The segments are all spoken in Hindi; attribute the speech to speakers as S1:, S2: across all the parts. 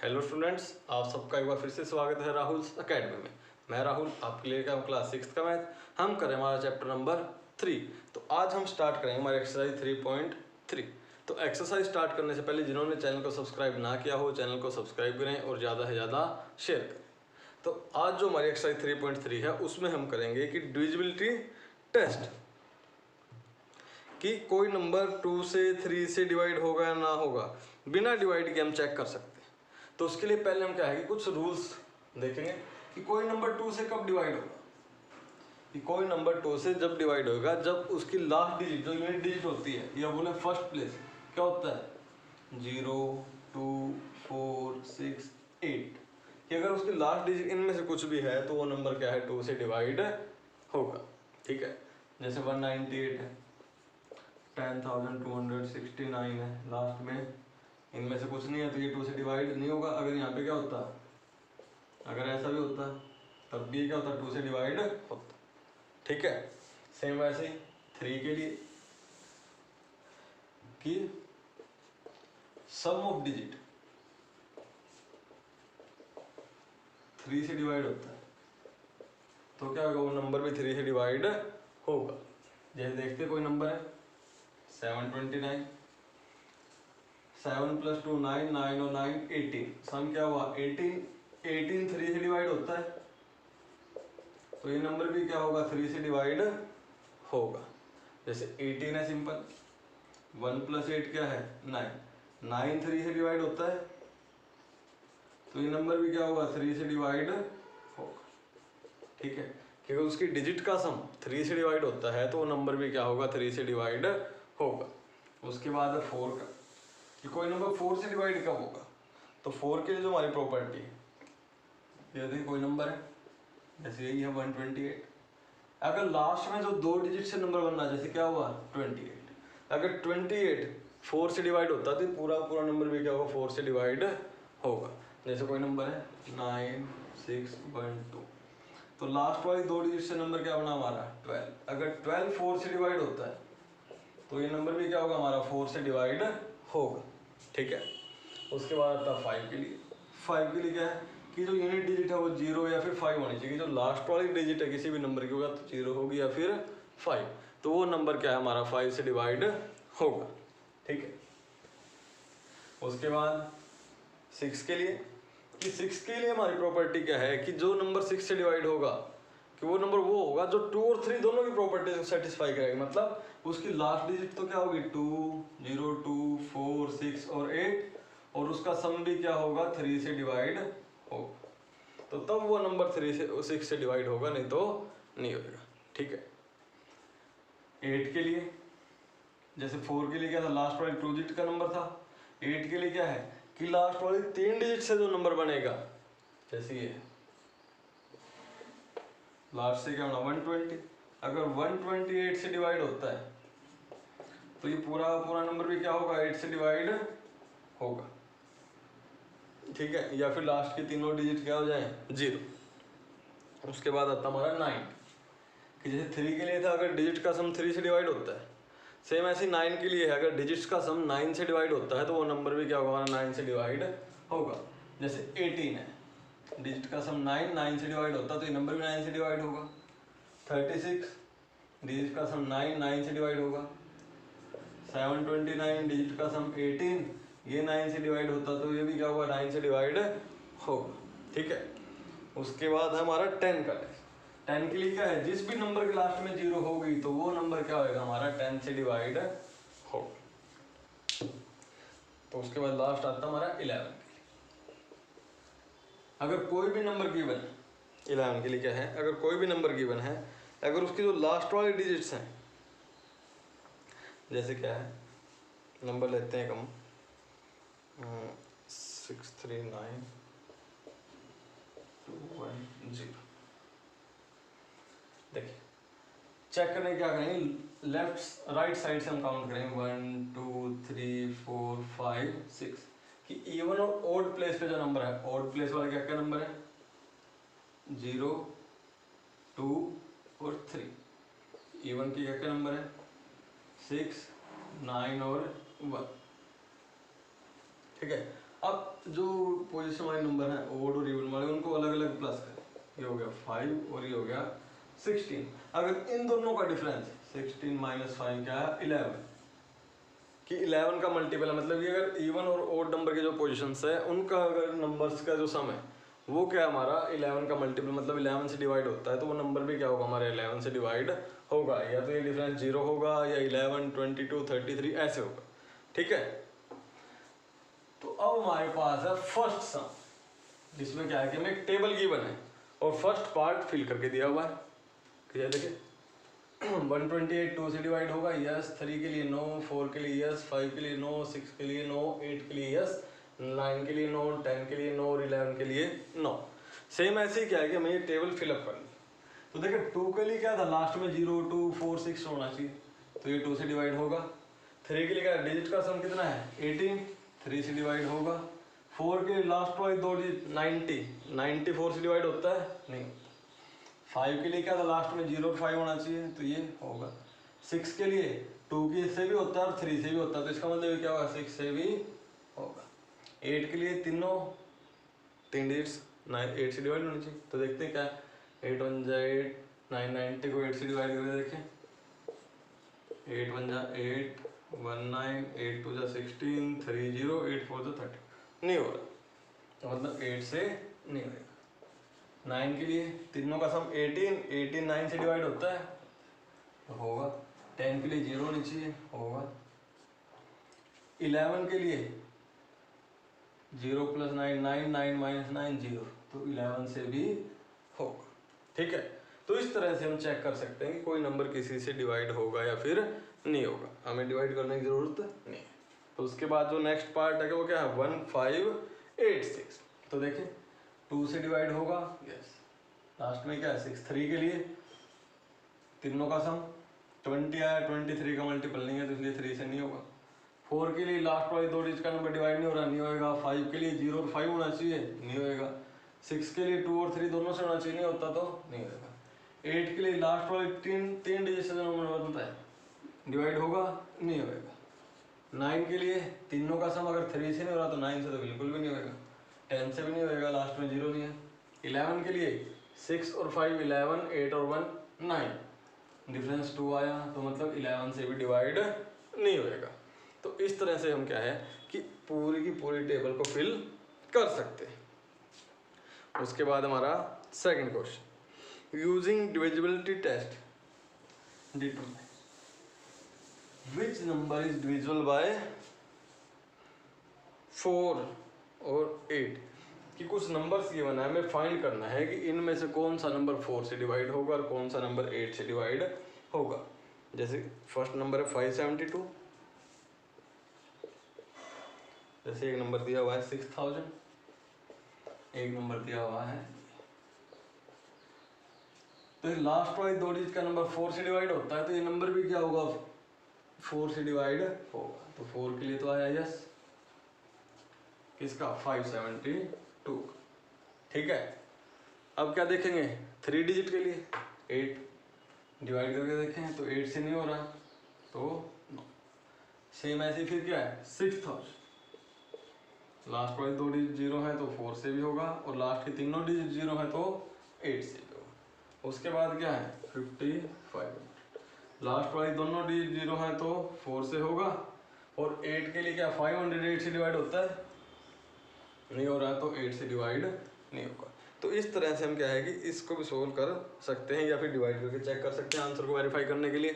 S1: हेलो स्टूडेंट्स, आप सबका एक बार फिर से स्वागत है राहुल अकेडमी में। मैं राहुल आपके लिए लेकर क्लास 6 का मैथ। हम करें हमारा चैप्टर नंबर 3। तो आज हम स्टार्ट करेंगे हमारे एक्सरसाइज 3.3। तो एक्सरसाइज स्टार्ट करने से पहले जिन्होंने चैनल को सब्सक्राइब ना किया हो, चैनल को सब्सक्राइब करें और ज़्यादा से ज़्यादा शेयर करें। तो आज जो हमारी एक्सरसाइज 3.3 है उसमें हम करेंगे कि डिविजिबिलिटी टेस्ट, कि कोई नंबर 2 से 3 से डिवाइड होगा या ना होगा, बिना डिवाइड के हम चेक कर सकते हैं। तो उसके लिए पहले हम क्या है कि कुछ रूल्स देखेंगे कि कोई नंबर 2 से कब डिवाइड होगा। कि कोई नंबर 2 से जब डिवाइड होगा जब उसकी लास्ट डिजिट जो यूनिट डिजिट होती है या बोले फर्स्ट प्लेस क्या होता है 0, 2, 4, 6, 8, कि अगर उसकी लास्ट डिजिट इनमें से कुछ भी है तो वो नंबर क्या है 2 से डिवाइड होगा। ठीक है, जैसे 198 है, 10,269 है, लास्ट में इनमें से कुछ नहीं है तो ये 2 से डिवाइड नहीं होगा। अगर यहाँ पे क्या होता, अगर ऐसा भी होता तब भी क्या होता 2 से डिवाइड होता। ठीक है, सेम वैसे ही 3 के लिए कि सम ऑफ डिजिट 3 से डिवाइड होता है तो क्या होगा, वो नंबर भी 3 से डिवाइड होगा। जैसे देखते कोई नंबर है 729, 7 + 2 9, 9 और 9 18, सम क्या हुआ 18, 18 3 से डिवाइड होता है तो ये नंबर भी क्या होगा 3 से डिवाइड होगा। जैसे 18 है सिंपल, 1 + 8 क्या है 9, 9 3 से डिवाइड होता है तो ये नंबर भी क्या होगा 3 से डिवाइड होगा। ठीक है, क्योंकि उसकी डिजिट का सम 3 से डिवाइड होता है तो वो नंबर भी क्या होगा 3 से डिवाइड होगा। उसके बाद है 4 का, कि कोई नंबर 4 से डिवाइड कब होगा। तो 4 के लिए जो हमारी प्रॉपर्टी है, ये देखिए कोई नंबर है जैसे यही है 128, अगर लास्ट में जो 2 डिजिट से नंबर बनना, जैसे क्या हुआ 28, अगर 28 4 से डिवाइड होता तो पूरा पूरा नंबर भी क्या होगा 4 से डिवाइड होगा। जैसे कोई नंबर है 9612, तो लास्ट वाली 2 डिजिट से नंबर क्या बना हमारा 12, अगर 12 4 से डिवाइड होता है तो ये नंबर भी क्या होगा हमारा 4 से डिवाइड होगा। ठीक है, उसके बाद आता 5 के लिए। 5 के लिए क्या है कि जो यूनिट डिजिट है वो 0 या फिर 5 होनी चाहिए। जो लास्ट वाली डिजिट है किसी भी नंबर की होगा तो 0 होगी या फिर 5, तो वो नंबर क्या है हमारा 5 से डिवाइड होगा। ठीक है, उसके बाद 6 के लिए, कि 6 के लिए हमारी प्रॉपर्टी क्या है कि जो नंबर 6 से डिवाइड होगा कि वो नंबर वो होगा जो 2 और 3 दोनों की प्रॉपर्टी को सेटिस्फाई करेगा। मतलब उसकी लास्ट डिजिट तो क्या होगी 2, 0, 2, 4, 6 और 8, और उसका सम भी क्या होगा 3 से डिवाइड होगा। तो तब वो नंबर 3 से 6 से डिवाइड होगा, नहीं तो नहीं होगा। ठीक है, 8 के लिए, जैसे 4 के लिए क्या था लास्ट वाली 2 डिजिट का नंबर था, 8 के लिए क्या है कि लास्ट वाली 3 डिजिट से जो नंबर बनेगा, जैसे ये लास्ट से क्या होना 120, अगर 128 से डिवाइड होता है तो ये पूरा पूरा नंबर भी क्या होगा 8 से डिवाइड होगा। ठीक है, या फिर लास्ट के तीनों डिजिट क्या हो जाए 0। उसके बाद आता हमारा 9, कि जैसे 3 के लिए था अगर डिजिट का सम 3 से डिवाइड होता है, सेम ऐसे 9 के लिए है अगर डिजिट्स का सम 9 से डिवाइड होता है तो वो नंबर भी क्या होगा हमारा 9 से डिवाइड होगा। जैसे 18 है, डिजिट का सम 9 से डिवाइड होता है तो ये नंबर भी 9 से डिवाइड होगा। 36 डिजिट का सम 9 से डिवाइड होगा। 729 डिजिट का सम 18, ये 9 से डिवाइड होता तो ये भी क्या होगा 9 से डिवाइड होगा। ठीक है, उसके बाद है हमारा 10 का टेस्ट। 10 के लिए क्या है जिस भी नंबर के लास्ट में 0 होगी तो वो नंबर क्या होगा हमारा 10 से डिवाइड होगा। तो उसके बाद लास्ट आता हमारा 11 के लिए। अगर कोई भी नंबर गिवन है, 11 के लिए क्या है अगर कोई भी नंबर गिवन है, अगर उसकी जो लास्ट वाली डिजिट्स हैं, जैसे क्या है नंबर लेते हैं हम 639210। देखिए चेक करने क्या करेंगे, लेफ्ट राइट साइड से हम काउंट करेंगे 1 2 3 4 5 6, कि इवन और ओड प्लेस पे जो नंबर है, ओड प्लेस वाले क्या क्या नंबर है 0, 2 और 3, इवन की क्या क्या नंबर है 6, 9 और 1। ठीक है, अब जो पोजीशन वाले नंबर है ओड और इवन वाले उनको अलग अलग प्लस करें। ये हो गया 5 और ये हो गया 16। अगर इन दोनों का डिफरेंस 16 माइनस 5 क्या है 11 कि 11 का मल्टीपल है, मतलब ये अगर इवन और ओड नंबर के जो पोजीशंस है उनका अगर नंबर्स का जो सम है वो क्या हमारा 11 का मल्टीपल मतलब 11 से डिवाइड होता है, तो वो नंबर भी क्या होगा हमारे 11 से डिवाइड होगा, या तो ये डिफरेंस 0 होगा या 11, 22, 33 ऐसे होगा। ठीक है, तो अब हमारे पास है फर्स्ट सम जिसमें क्या है कि हमें एक टेबल गिवन है और फर्स्ट पार्ट फिल करके दिया हुआ है। क्या देखिए 128 2 से डिवाइड होगा, यस 3 के लिए नो, 4 के लिए यस, 5 के लिए नो, 6 के लिए नो, 8 के लिए यस, 9 के लिए नो, 10 के लिए नो और 11 के लिए नो। सेम ऐसे ही क्या है कि हमें ये टेबल फिलअप करनी। तो देखिए 2 के लिए क्या था लास्ट में 0 2 4 6 होना चाहिए, तो ये 2 से डिवाइड होगा। 3 के लिए क्या डिजिट का सम कितना है 18, 3 से डिवाइड होगा। 4 के लास्ट वाले दो डिजिट 90 4 से डिवाइड होता है नहीं। 5 के लिए क्या था लास्ट में 0 और 5 होना चाहिए, तो ये होगा। 6 के लिए 2 के से भी होता है और 3 से भी होता है, तो इसका मतलब क्या होगा 6 से भी होगा। 8 के लिए तीन डिजिट्स 8 से डिवाइड होनी चाहिए, तो देखते हैं क्या 8 1 जा 8, 9 90 को 8 से डिवाइड करके देखें 8 1 जा 8, 1 9, 8 2 जा 16, 3 0, 8 4 जा 30 नहीं हो रहा, तो मतलब 8 से नहीं होगा। 9 के लिए तीनों का सम 18 9 से डिवाइड होता है तो होगा। 10 के लिए 0 नीचे होगा। 11 के लिए 0 प्लस 9 9 9 माइनस 9 0, तो 11 से भी होगा। ठीक है, तो इस तरह से हम चेक कर सकते हैं कि कोई नंबर किसी से डिवाइड होगा या फिर नहीं होगा, हमें डिवाइड करने की जरूरत नहीं है। तो उसके बाद जो नेक्स्ट पार्ट है वो क्या है 1586, तो देखिए 2 से डिवाइड होगा यस, लास्ट में क्या है 6। 3 के लिए तीनों का सम 20 आया, 23 का मल्टीपल नहीं है तो इसलिए 3 से नहीं होगा। 4 के लिए लास्ट वाले दो डिजिट का नंबर डिवाइड नहीं हो रहा, नहीं होएगा। 5 के लिए 0 और 5 होना चाहिए, नहीं होएगा। 6 के लिए 2 और 3 दोनों से होना चाहिए, नहीं होता तो नहीं होएगा। 8 के लिए लास्ट वाले तीन डिजिट से नंबर बनता है डिवाइड होगा, नहीं होएगा। 9 के लिए तीनों का सम अगर 3 से नहीं हो रहा तो 9 से तो बिल्कुल भी नहीं होएगा। 10 से भी नहीं होएगा, लास्ट में 0 नहीं है। 11 के लिए 6 और 5 11, 8 और 1 9, डिफरेंस 2 आया तो मतलब 11 से भी डिवाइड नहीं होएगा। तो इस तरह से हम क्या है कि पूरी की पूरी टेबल को फिल कर सकते हैं। उसके बाद हमारा second question, using divisibility test determine which number is divisible by 4 और 8 कि कुछ नंबर्स ये बना है, हमें फाइंड करना है कि इनमें से कौन सा नंबर 4 से डिवाइड होगा और कौन सा नंबर 8 से डिवाइड होगा। जैसे फर्स्ट नंबर है 572, जैसे एक नंबर दिया हुआ है 6000, एक नंबर दिया हुआ है, तो लास्ट वाले दो डिजिट का नंबर 4 से डिवाइड होता है, तो ये नंबर भी क्या होगा 4 से डिवाइड होगा। तो 4 के लिए तो आया यस, किसका 572। ठीक है, अब क्या देखेंगे 3 डिजिट के लिए 8 डिवाइड करके देखें तो 8 से नहीं हो रहा तो नो। सेम ऐसे फिर क्या है 6000, लास्ट वाले दो डिजिट 0 है तो 4 से भी होगा और लास्ट के तीनों डिजिट 0 है तो 8 से भी होगा। उसके बाद क्या है 55, लास्ट वाली दोनों डिजिट 0 है तो 4 से होगा और 8 के लिए क्या 508 से डिवाइड होता है, नहीं हो रहा तो 8 से डिवाइड नहीं होगा। तो इस तरह से हम क्या है कि इसको भी सोल्व कर सकते हैं या फिर डिवाइड करके चेक कर सकते हैं आंसर को वेरीफाई करने के लिए।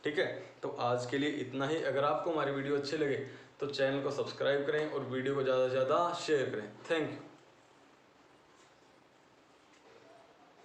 S1: ठीक है, तो आज के लिए इतना ही। अगर आपको हमारी वीडियो अच्छे लगे तो चैनल को सब्सक्राइब करें और वीडियो को ज़्यादा से ज़्यादा शेयर करें। Thank you.